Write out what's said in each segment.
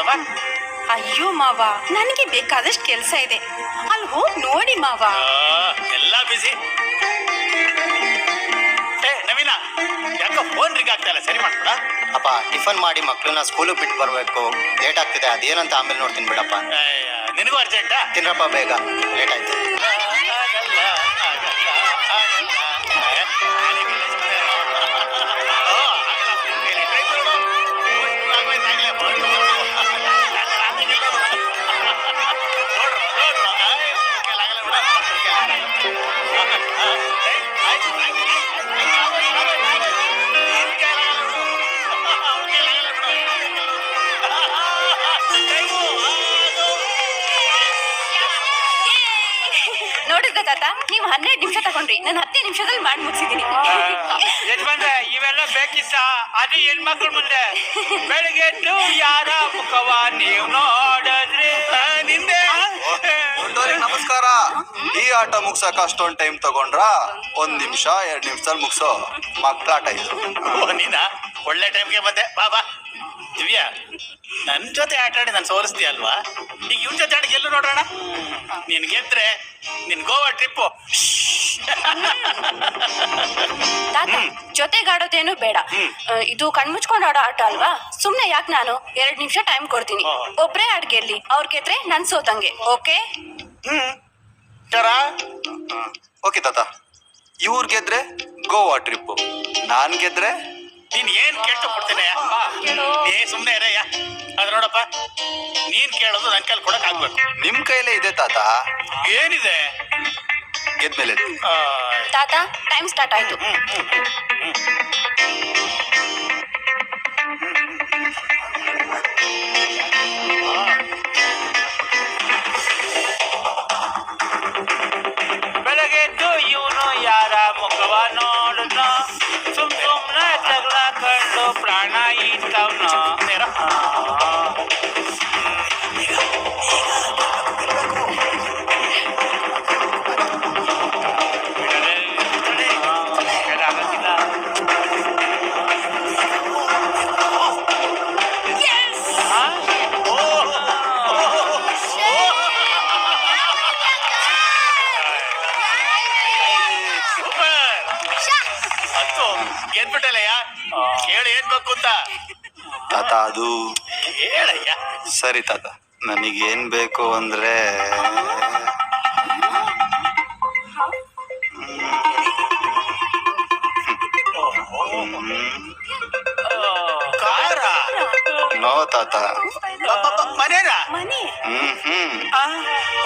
ಮಾವ. ಅಯ್ಯೋ ಮಾವ, ನನಗೆ ಬೇಕಾದಷ್ಟು ಕೆಲಸ ಇದೆ, ಅಲ್ಲಿ ಹೋಗಿ ನೋಡಿ ಮಾವ. ಎಲ್ಲ ಬಿಸಿ. ನವೀನ, ಯಾಕೋ ಫೋನ್ ರಿಂಗ್ ಆಗ್ತಾ ಇಲ್ಲ, ಸರಿ ಮಾಡ್ಕೊಡ. ಅಪ್ಪ ಟಿಫನ್ ಮಾಡಿ ಮಕ್ಳನ್ನ ಸ್ಕೂಲಿಗೆ ಬಿಟ್ಟು ಬರಬೇಕು, ಲೇಟ್ ಆಗ್ತಿದೆ, ಅದೇನಂತ ಆಮೇಲೆ ನೋಡ್ತೀನಿ ಬಿಡಪ್ಪ. ನಿನಗೂ ಅರ್ಜೆಂಟಾ? ತಿನ್ನಪ್ಪ ಬೇಗ, ಲೇಟ್ ಆಯ್ತು. ನೋಡಿದ್ರ ತಾತ, ನೀವು 12 ನಿಮಿಷ ತಗೊಂಡ್ರಿ, ನಾನು 10 ನಿಮಿಷದಲ್ಲಿ ಮಾಡಿ ಮುಗಿಸಿದೀನಿ. ಯಜಮಾನ್ರೆ, ಇವೆಲ್ಲ ಬೇಕಿತ್ತ? ಅದು ಹೆಣ್ಮಕ್ಳ ಮುಂದೆ ಬೆಳಿಗ್ಗೆ ಎದ್ದು ಯಾರ ಮುಖವ ನೀವು ನೋಡಿದ್ರಿ? ನಿಂದೆ. ನಮಸ್ಕಾರ. ಈ ಆಟ ಮುಗ್ಸಕ ಅಷ್ಟೊಂದು ಟೈಮ್ ತಗೊಂಡ್ರ? 1 ನಿಮಿಷ 2 ನಿಮಿಷದಲ್ಲಿ ಮುಗ್ಸೋ ಮಕ್ಕಳಾಟ ಇದು. ನೀನಾ ಒಳ್ಳೆ ಟೈಮ್ಗೆ ಬಂದೆ. ಬಾ ದಿವ್ಯಾ, ನನ್ ಜೊತೆ ಆಟ ಆಡಿ ನಾನು ಸೋಲಿಸ್ತೀಯ ಅಲ್ವಾ? ಈಗ ಇವ್ನ ಜೊತೆ ಆಡಿ ಗೆಲ್ಲು ನೋಡೋಣ. ನೀನ್ ಗೆದ್ರೆ ನಿನ್ ಗೋವಾ ಟ್ರಿಪ್ಪು. ತಾತ, ಜೊತೆಗಾಡೋದೇನು ಬೇಡ, ಇದು ಕಣ್ಮುಚ್ಕೊಂಡು ಆಡೋ ಆಟ ಅಲ್ವಾ? ಸುಮ್ನೆ ಯಾಕೆ ನಾನು 2 ನಿಮಿಷ ಟೈಮ್ ಕೊಡ್ತೀನಿ. ಒಬ್ರೇ ಆಡ್ ಗೆಲ್ಲಿ, ಅವ್ರ್ ಗೆದ್ರೆ ನನ್ ಸೋತಂಗೆ. ಓಕೆ? ಓಕೆ ತಾತ. ಇವ್ರ್ ಗೆದ್ರೆ ಗೋವಾ ಟ್ರಿಪ್, ನಾನ್ ಗೆದ್ರೆ ನೀನ್ ಏನ್ ಕೇಳ್ತಾ ಕೊಡ್ತೇನೆ. ನೀ ಸುಮ್ನೆ ಇರಯ್ಯ. ಅದ್ ನೋಡಪ್ಪ, ನೀನ್ ಕೇಳೋದು ನನ್ ಕೈಲಿ ಕೊಡಕ್ ಆಗ್ಬೇಕು. ನಿಮ್ ಕೈಲೇ ಇದೆ ತಾತ. ಏನಿದೆ? ಗೆದ್ಮೇಲೆ ತಾತ, ಟೈಮ್ ಸ್ಟಾರ್ಟ್ ಆಯ್ತು. ಬೆಳಗ್ಗೆ ಎದ್ದು ಇವನು ಯಾರ ಮುಖವ ನೋಡುನ, ಸುಮ್ನೆ ಜಗಳ ಕಂಡು ಪ್ರಾಣ ಇತ್ತವ್ನು. ಗೆದ್ಬಿಟ್ಟಲ್ಲಯ್ಯ. ಹೇಳಿ ಏನ್ ಬೇಕು ಅಂತ. ತಾತ ಅದು ಹೇಳಯ್ಯ. ಸರಿ ತಾತ, ನನಗೇನ್ ಬೇಕು ಅಂದ್ರೆ ಕಾರ? ನೋ ತಾತ. ಮನೇನಾ? ಮನೆ?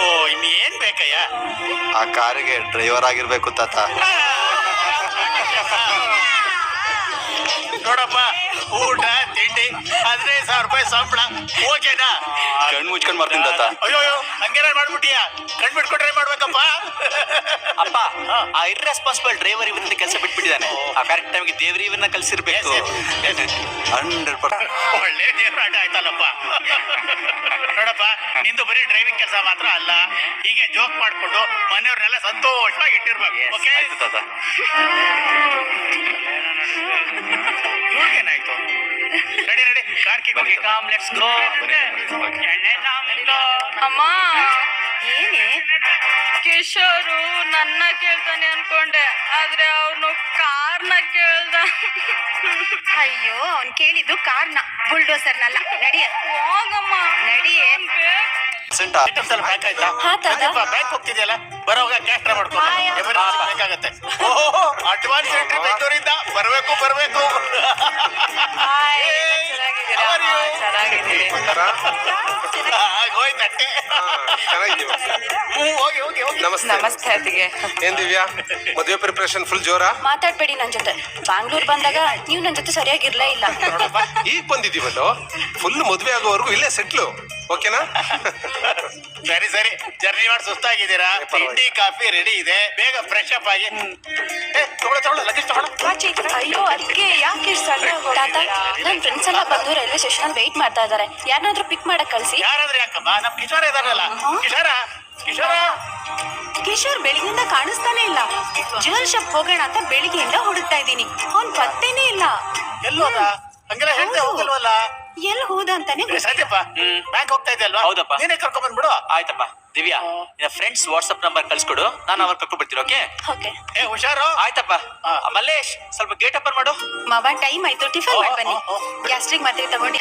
ಓ, ಇನ್ನೇನ್ ಬೇಕಯ್ಯ? ಆ ಕಾರಿಗೆ ಡ್ರೈವರ್ ಆಗಿರ್ಬೇಕು ತಾತ. ನೋಡಪ್ಪ, ಊಟ ತಿಂಡಿ 15,000 ರೂಪಾಯಿ ಸಂಬಳ, ಓಕೆನಾ? ಕಣ್ಣು ಮುಚ್ಕೊಂಡ್ ಬರ್ತೀನಿ ತಾತ. ಅಯ್ಯೋ, ಹಂಗೇನ ಮಾಡ್ಬಿಟ್ಟಿಯ? ಕಣ್ ಬಿಟ್ಕೊಟ್ರೆ ಮಾಡ್ಬೇಕಪ್ಪ. ಅಪ್ಪ, ಆ ಇರ್ರೆಸ್ಪಾನ್ಸಿಬಲ್ ಡ್ರೈವರ್ ಇವರಿಂದ ಕೆಲಸ ಬಿಟ್ಬಿಟ್ಟಿದ್ದಾನೆ. ಆ ಕರೆಕ್ಟ್ ಟೈಮ್ಗೆ ದೇವ್ರ ಇವನ್ನ ಕಲ್ಸಿರ್ಬೇಕು. 100%. ಒಳ್ಳೆ ದೇವ್ರಾಟ ಆಯ್ತಲ್ಲಪ್ಪ. ನೋಡಪ್ಪ, ನಿಂದು ಬರೀ ಡ್ರೈವಿಂಗ್ ಕೆಲಸ ಮಾತ್ರ ಅಲ್ಲ, ಹೀಗೆ ಜೋಕ್ ಮಾಡ್ಕೊಂಡು ಮನೆಯವ್ರನ್ನೆಲ್ಲ ಸಂತೋಷವಾಗಿ ಇಟ್ಟಿರ್ಬೇಕು. ಓಕೆ ತಾತ. ಏನಾಯ್ತು? ರೆಡಿ ಕಾರ್ಕಿ ಹೋಗಿ. Com, let's go. ಅಮ್ಮ, ಏನೇ? ಕಿಶೋರು ನನ್ನ ಕೇಳ್ತಾನೆ ಅನ್ಕೊಂಡೆ, ಆದ್ರೆ ಅವನು ಕಾರ್ನ ಕೇಳ್ದ. ಅಯ್ಯೋ, ಅವ್ನ್ ಕೇಳಿದ್ದು ಕಾರ್ನ, ಬುಲ್ಡೋಸರ್ನಲ್ಲ. ನಡಿಯ ಹೋಗಮ್ಮ, ನಡಿಯೇ. ಬ್ಯಾಂಕ್ ಹೋಗ್ತಿದ್ಯಲ್ಲ, ಬರೋವಾಗ ಕ್ಯಾಶ್ ಡ್ರಾ ಮಾಡ್ಕೊ. ಎಮರ್ಜೆನ್ಸಿ ಬೇಕಾಗತ್ತೆ. ಓಹೋ, ಅಡ್ವಾನ್ಸ್ ಎಂಟ್ರಿ ಬೆಂಗಳೂರಿಂದ ಬರ್ಬೇಕು. ನಮಸ್ತೆ ಅತ್ತಿಗೆ. ಏನ್ ದಿವ್ಯಾ, ಮದುವೆ ಪ್ರಿಪರೇಷನ್ ಫುಲ್ ಜೋರ? ಮಾತಾಡ್ಬೇಡಿ ನನ್ ಜೊತೆ. ಬ್ಯಾಂಗ್ಳೂರ್ ಬಂದಾಗ ನೀವ್ ನನ್ ಜೊತೆ ಸರಿಯಾಗಿರ್ಲೇ ಇಲ್ಲ. ಈಗ ಬಂದಿದ್ದೀವಲ್ಲೋ, ಫುಲ್ ಮದುವೆ ಆಗೋವರೆಗೂ ಇಲ್ಲೇ ಸೆಟ್ಲು. ಓಕೆನಾ? ಸರಿ ಜರ್ನಿ ಮಾಡಿ ಸುಸ್ತಾಗಿದ್ದೀರಾ? ತಿಂಡಿ ಕಾಫಿ ರೆಡಿ ಇದೆ, ಬೇಗ ಫ್ರೆಶ್ ಅಪ್ ಆಗಿ ತಗೊಳ್ಳ ಲಗೇಜ್ ತಗೊಳ್ಳ. ಅಯ್ಯೋ, ಅದಕ್ಕೆ ಯಾಕೆ ತಾತ? ನನ್ ಫ್ರೆಂಡ್ಸ್ ಎಲ್ಲ ಬಂದು ರೈಲ್ವೆ ಸ್ಟೇಷನ್ ಅಲ್ಲಿ ವೆಯ್ಟ್ ಮಾಡ್ತಾ ಇದಾರೆ. ಯಾರನ್ನಾದ್ರೂ ಪಿಕ್ ಮಾಡಕ್ ಕಳ್ಸಿ. ಯಾರಾದ್ರೂ ಯಾಕಮ್ಮ? ನಮ್ ಕಿಶೋರ ಇದಾರಲ್ಲ. ಕಿಶೋರ್ ಬೆಳಿಗ್ಗೆಯಿಂದ ಕಾಣಿಸ್ತಾನೆ ಇಲ್ಲ. ಜ್ಯುವೆಲ್ ಶಾಪ್ ಹೋಗೋಣ ಅಂತ ಬೆಳಿಗ್ಗೆಯಿಂದ ಹುಡುಕ್ತಾ ಇದ್ದೀನಿ, ಅವ್ನ್ ಪತ್ತೇನೇ ಇಲ್ಲ. ಎಲ್ಲೋದ? ಹಂಗೆಲ್ಲ ಹೇಳ್ದೆ ಹೋಗಲ್ವಲ್ಲ? ಎಲ್ಲಿ ಹೋದ ಅಂತಾನೆ ಸತ್ಯಪ್ಪ ಬ್ಯಾಂಕ್ ಹೋಗ್ತಾ ಇದ್ದೆ ಅಲ್ವಾ? ಹೌದಪ್ಪ. ನೀನೇ ಕರ್ಕೊಂಡ್ ಬಂದ್ಬಿಡು. ಆಯ್ತಪ್ಪ. ದಿವ್ಯಾ ನಿನ್ನ ಫ್ರೆಂಡ್ಸ್ ವಾಟ್ಸ್ಆಪ್ ನಂಬರ್ ಕಳ್ಸ್ಕೊಡು, ನಾನು ಅವ್ರ ಕರ್ಕೊಂಡ್ ಬರ್ತೀನಿ. ಓಕೆ ಓಕೆ ಏ ಹುಷಾರು. ಆಯ್ತಪ್ಪ. ಮಲ್ಲೇಶ್ ಸ್ವಲ್ಪ ಗೇಟ್ ಓಪನ್ ಮಾಡು. ಮಾವ ಟೈಮ್ ಆಯ್ತು, ಟಿಫನ್ ಮಾಡಿ ಬನ್ನಿ. ಗ್ಯಾಸ್ಟ್ರಿಕ್ ಮಾತ್ರೆ ತಗೊಂಡಿ.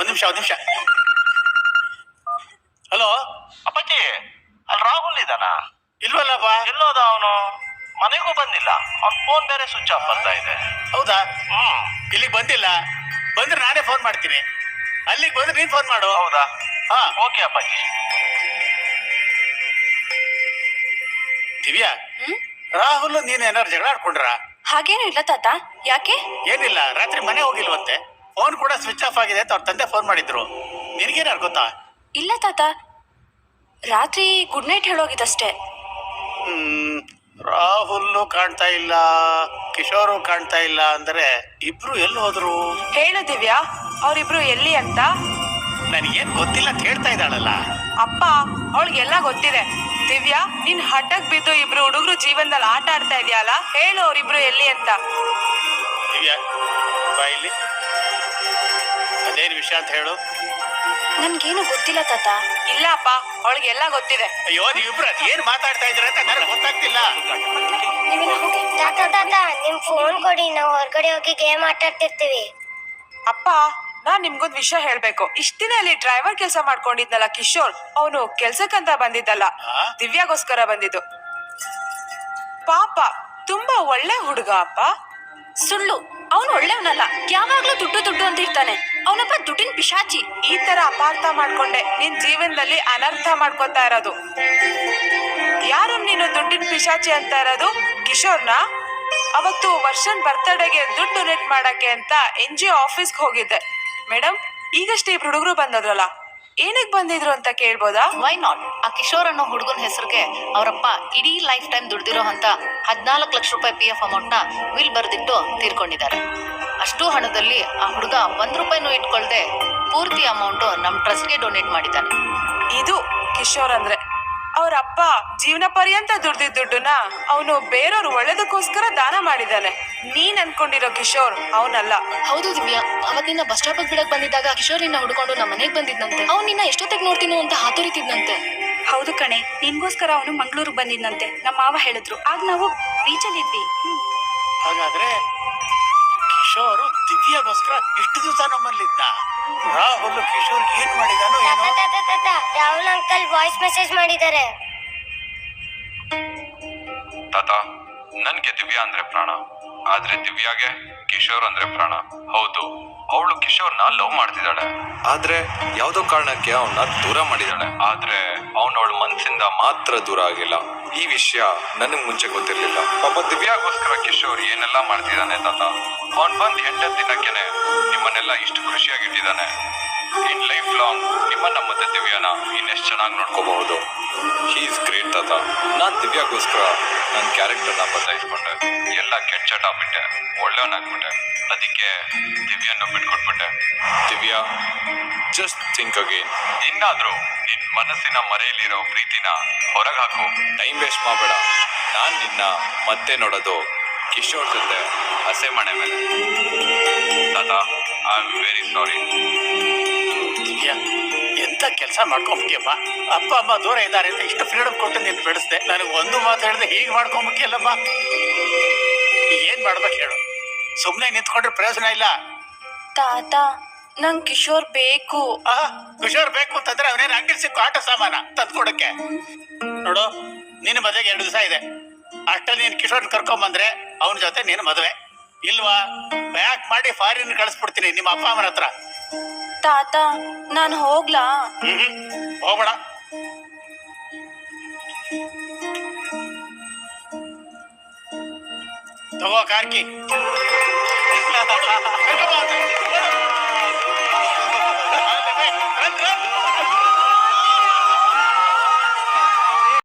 ಒಂದ್ ನಿಮಿಷ. ಹಲೋ ಅಪ್ಪಾಜಿ, ಅಲ್ಲಿ ರಾಹುಲ್ ಇದಾನ? ಇಲ್ವಲ್ಲಪ್ಪ. ಎಲ್ಲೋದ ಅವನು? ಮನೆಗೂ ಬಂದಿಲ್ಲ. ಅವ್ನ ಫೋನ್ ಬೇರೆ ಸ್ವಿಚ್ ಆಫ್ ಬರ್ತಾ ಇದೆ. ಹೌದಾ? ಇಲ್ಲಿಗೆ ಬಂದಿಲ್ಲ. ಬಂದ್ರೆ ನಾನೇ ಫೋನ್ ಮಾಡ್ತೀನಿ. ಅಲ್ಲಿಗೆ ಬಂದ್ರೆ ನೀನ್ ಫೋನ್ ಮಾಡು. ಹೌದಾ? ಹಾ ಓಕೆ ಅಪ್ಪಾಜಿ. ದಿವ್ಯಾ, ರಾಹುಲ್ ನೀನ್ ಏನಾರು ಜಗಳ ಆಡ್ಕೊಂಡ್ರ? ಹಾಗೇನು ಇಲ್ಲ ತಾತ. ಯಾಕೆ? ಏನಿಲ್ಲ, ರಾತ್ರಿ ಮನೆ ಹೋಗಿಲ್ವಂತೆ. ಫೋನ್ ಕೂಡ ಸ್ವಿಚ್ ಆಫ್ ಆಗಿದೆ ಅಂತ ಅವ್ರ ತಂದೆ ಫೋನ್ ಮಾಡಿದ್ರು. ನಿನಗೇನಾರು ಗೊತ್ತಾ? ಇಲ್ಲ ತಾತ, ರಾತ್ರಿ ಗುಡ್ ನೈಟ್ ಹೇಳೋಗಿದ್ದಷ್ಟೇ. ರಾಹುಲ್ ಕಾಣ್ತಾ ಇಲ್ಲ, ಕಿಶೋರು ಕಾಣ್ತಾ ಇಲ್ಲ ಅಂದ್ರೆ ಇಬ್ರು ಎಲ್ಲಿ ಹೋದ್ರು? ಹೇಳು ದಿವ್ಯಾ, ಅವ್ರಿಬ್ರು ಎಲ್ಲಿ ಅಂತ. ನನಗೇನ್ ಗೊತ್ತಿಲ್ಲ ಅಂತ ಹೇಳ್ತಾ ಇದ್ದಾಳಲ್ಲ. ಅಪ್ಪ, ಅವಳಿಗೆಲ್ಲ ಗೊತ್ತಿದೆ. ದಿವ್ಯಾ, ನೀನ್ ಹಠಕ್ ಬಿದ್ದು ಇಬ್ರು ಹುಡುಗರು ಜೀವನದಲ್ಲಿ ಆಟ ಆಡ್ತಾ ಇದೆಯಲ್ಲ, ಹೇಳು ಅವ್ರಿಬ್ರು ಎಲ್ಲಿ ಅಂತ. ದಿವ್ಯಾ ಬಾ ಇಲ್ಲಿ, ಅದೇನು ವಿಷಯ ಅಂತ ಹೇಳು. ನನ್ಗೇನು ಗೊತ್ತಿಲ್ಲ ತಾತ. ಇಲ್ಲ ಅಪ್ಪ, ಅವಳಿಗೆಲ್ಲ ಗೊತ್ತಿದೆ. ಅಯ್ಯೋ ನೀವಿಬ್ರು ಅದೇನ್ ಮಾತಾಡ್ತಾ ಇದ್ರ ಅಂತ ನನಗೆ ಗೊತ್ತಾಗ್ತಿಲ್ಲ. ನೀವೆಲ್ಲ ಹೋಗಿ. ತಾತ ನಿಮ್ ಫೋನ್ ಕೊಡಿ, ನಾವು ಹೊರಗಡೆ ಹೋಗಿ ಗೇಮ್ ಆಟಾಡ್ತಿರ್ತೀವಿ. ಅಪ್ಪ, ನಾನ್ ನಿಮ್ಗೊಂದ್ ವಿಷಯ ಹೇಳ್ಬೇಕು. ಇಷ್ಟ ದಿನ ಅಲ್ಲಿ ಡ್ರೈವರ್ ಕೆಲಸ ಮಾಡ್ಕೊಂಡಿದ್ನಲ್ಲ ಕಿಶೋರ್, ಅವನು ಕೆಲ್ಸಕ್ಕಂತ ಬಂದಿದ್ದಲ್ಲ, ದಿವ್ಯಾಗೋಸ್ಕರ ಬಂದಿದ್ದು. ಪಾಪ, ತುಂಬಾ ಒಳ್ಳೆ ಹುಡುಗ ಅಪ್ಪ. ಸುಳ್ಳು, ಅವನು ಒಳ್ಳೆಯವನಲ್ಲ. ಯಾವಾಗ್ಲೂ ದುಡ್ಡು ಅಂತ ಇರ್ತಾನೆ. ಅವನೊಬ್ಬ ದುಡ್ಡಿನ ಪಿಶಾಚಿ. ಈ ತರ ಅಪಾರ್ಥ ಮಾಡ್ಕೊಂಡೆ ನಿನ್ ಜೀವನದಲ್ಲಿ ಅನರ್ಥ ಮಾಡ್ಕೊತಾ ಇರೋದು. ಯಾರು ನೀನು ದುಡ್ಡಿನ ಪಿಶಾಚಿ ಅಂತ ಇರೋದು? ಕಿಶೋರ್ನ. ಅವತ್ತು ವರ್ಷನ್ ಬರ್ತ್ಡೇಗೆ ದುಡ್ಡು ಡೊನೇಟ್ ಮಾಡಕ್ಕೆ ಅಂತ NGO ಆಫೀಸ್ಗೆ ಹೋಗಿದ್ದೆ. ಮೇಡಮ್, ಈಗಷ್ಟೇ ಇಬ್ರು ಹುಡುಗರು ಬಂದದ್ರಲ್ಲ, ಏನಕ್ಕೆ ಬಂದಿದ್ರು ಅಂತ ಕೇಳ್ಬೋದಾ? Why not? ಆ ಕಿಶೋರ್ ಅನ್ನೋ ಹುಡುಗನ ಹೆಸರಿಗೆ ಅವರಪ್ಪ ಇಡೀ ಲೈಫ್ ಟೈಮ್ ದುಡ್ದಿರೋ ಅಂತ 14 ಲಕ್ಷ ರೂಪಾಯಿ PF ಅಮೌಂಟ್ನ ವಿಲ್ ಬರೆದಿಟ್ಟು ತೀರ್ಕೊಂಡಿದ್ದಾರೆ. ಅಷ್ಟು ಹಣದಲ್ಲಿ ಆ ಹುಡುಗ 1 ರೂಪಾಯಿನೂ ಇಟ್ಕೊಳ್ದೆ ಪೂರ್ತಿ ಅಮೌಂಟು ನಮ್ಮ ಟ್ರಸ್ಟ್ಗೆ ಡೊನೇಟ್ ಮಾಡಿದ್ದಾನೆ. ಇದು ಕಿಶೋರ್ ಅಂದ್ರೆ. ಅವ್ರ ಅಪ್ಪ ಜೀವನ ಪರ್ಯಂತ ದುಡ್ದಿದ್ದ ದುಡ್ಡನ್ನ ಅವನು ಬೇರೆಯವ್ರು ಒಳ್ಳೇದಕ್ಕೋಸ್ಕರ ದಾನ ಮಾಡಿದ್ದಾನೆ. ನೀನ್ ಅನ್ಕೊಂಡಿರೋ ಕಿಶೋರ್ ಅವನಲ್ಲ. ಹೌದು ದಿವ್ಯಾ, ಅವತ್ತಿನ ಬಸ್ ಸ್ಟಾಪ್ ಬಿಡಕ್ ಬಂದಿದ್ದಾಗ ಕಿಶೋರ್ ನಿನ್ನ ಹುಡ್ಕೊಂಡು ನಮ್ಮ ಮನೆಗೆ ಬಂದಿದ್ನಂತೆ. ಅವ್ನು ನಿನ್ನ ಎಷ್ಟೊತ್ತಿಗೆ ನೋಡ್ತೀನೋ ಅಂತ ಹಾತೊರಿತಿದ್ನಂತೆ. ಹೌದು ಕಣೆ, ನಿನ್ಗೋಸ್ಕರ ಅವನು ಮಂಗಳೂರಿಗೆ ಬಂದಿದ್ನಂತೆ. ನಮ್ಮ ಮಾವ ಹೇಳಿದ್ರು. ಆಗ ನಾವು ಬೀಚಲ್ಲಿದ್ವಿ. ಹಾಗಾದ್ರೆ ಕಿಶೋರು ದಿವ್ಯಾಗೋಸ್ಕರ ಇಷ್ಟು ದಿವಸ ನಮ್ಮಲ್ಲಿದ್ದ. ರಾಹುಲ್ ಕಿಶೋರ್ ಏನ್ ಮಾಡಿದಾನೋ ಏನೋ. ರಾಹುಲ್ ಅಂಕಲ್ ವಾಯ್ಸ್ ಮೆಸೇಜ್ ಮಾಡಿದ್ದಾರೆ. ತಾತ, ನನ್ಗೆ ದಿವ್ಯಾ ಅಂದ್ರೆ ಪ್ರಾಣ, ಆದ್ರೆ ದಿವ್ಯಾಗೆ ಕಿಶೋರ್ ಅಂದ್ರೆ ಪ್ರಾಣ. ಹೌದು, ಅವಳು ಕಿಶೋರ್ನ ಲವ್ ಮಾಡ್ತಿದ್ದಾಳೆ, ಆದ್ರೆ ಯಾವ್ದೋ ಕಾರಣಕ್ಕೆ ಅವನ್ನ ದೂರ ಮಾಡಿದಾಳೆ. ಆದ್ರೆ ಅವಳ ಮನ್ಸಿಂದ ಮಾತ್ರ ದೂರ ಆಗಿಲ್ಲ. ಈ ವಿಷಯ ನನಗ್ ಮುಂಚೆ ಗೊತ್ತಿರ್ಲಿಲ್ಲ. ಪಾಪ ದಿವ್ಯಾಗೋಸ್ಕರ ಕಿಶೋರ್ ಏನೆಲ್ಲ ಮಾಡ್ತಿದ್ದಾನೆ ತಾತ. ಅವನ್ ಬಂದ್ 8 ದಿನಕ್ಕೆನೆ ನಿಮ್ಮನ್ನೆಲ್ಲ ಇಷ್ಟು ಖುಷಿಯಾಗಿಟ್ಟಿದ್ದಾನೆ. ಇನ್ ಲೈಫ್ ಲಾಂಗ್ ನಿಮ್ಮನ್ನ ಮತ್ತೆ ದಿವ್ಯಾನ ಇನ್ನೆಷ್ಟು ಚೆನ್ನಾಗಿ ನೋಡ್ಕೋಬಹುದು. ಹಿ ಇಸ್ ಗ್ರೇಟ್ ತಾತ. ನಾನ್ ದಿವ್ಯಾಗೋಸ್ಕರ ನನ್ನ ಕ್ಯಾರೆಕ್ಟರ್ನ ಬದಲಾಯಿಸ್ಕೊಂಡೆ. ಎಲ್ಲ ಕೆಟ್ಟ ಚಟ ಬಿಟ್ಟೆ, ಒಳ್ಳೆಯವನಾಗ್ಬಿಟ್ಟೆ. ಅದಕ್ಕೆ ದಿವ್ಯನ್ನ ಬಿಟ್ಕೊಟ್ಬಿಟ್ಟೆ. Divya, just think again. ಇನ್ನಾದ್ರೂ ನಿನ್ ಮನಸ್ಸಿನ ಮರೆಯಲ್ಲಿರೋ ಪ್ರೀತಿನ ಹೊರಗೆ ಹಾಕು. ಟೈಮ್ ವೇಸ್ಟ್ ಮಾಡಬೇಡ. ನಾನ್ ನಿನ್ನ ಮತ್ತೆ ನೋಡೋದು ಕಿಶೋರ್ ಜೊತೆ ಹಸೆ ಮನೆ ಮೇಲೆ. ತಾತ, I am very sorry. Divya, ಎಂತ ಕೆಲಸ ಮಾಡ್ಕೊಂಬಿಟ್ಟಿಯಮ್ಮ. ಅಪ್ಪ ಅಮ್ಮ ದೂರ ಇದ್ದಾರೆ ಅಂತ ಇಷ್ಟು ಫ್ರೀಡಮ್ ಕೊಟ್ಟು ನೀನು ಬೆಳೆಸ್ದೆ. ನನಗೆ ಒಂದು ಮಾತು ಹೇಳಿದೆ ಹೀಗೆ ಮಾಡ್ಕೊಂಬಿಟ್ಟಿಯಲ್ಲಮ್ಮ. ಏನ್ ಮಾಡ್ಬೇಕು ಹೇಳು? ಸುಮ್ಮನೆ ನಿಂತ್ಕೊಂಡ್ರೆ ಪ್ರಯೋಜನ ಇಲ್ಲ. ತಾತ, ನಂಗ್ ಕಿಶೋರ್ ಬೇಕು. ಕಿಶೋರ್ ಬೇಕು ಅಂತಂದ್ರೆ ಅವನೇನು ಅಂಗಡಿ ಸಿಕ್ಕು ಆಟ ಸಾಮಾನ ತಂದ್ಕೊಡಕ್ಕೆ? ನೋಡು, ನಿನ್ನ ಮದುವೆಗೆ 2 ದಿವಸ ಇದೆ. ಅಷ್ಟಲ್ಲಿ ನೀನು ಕಿಶೋರ್ನ ಕರ್ಕೊಂಬಂದ್ರೆ ಅವನ ಜೊತೆ ನೀನು ಮದುವೆ ಇಲ್ವಾ ಬ್ಯಾಕ್ ಮಾಡಿ ಫಾರಿನ್ ಕಳಿಸ್ಬಿಡ್ತೀನಿ ನಿಮ್ಮ ಅಪ್ಪ ಅಮ್ಮನ ಹತ್ರ. ತಾತ ನಾನು ಹೋಗ್ಲಾ? ಹೋಗ್ಬೇಡ. ತಗೋ ಕಾರ್ಕಿ.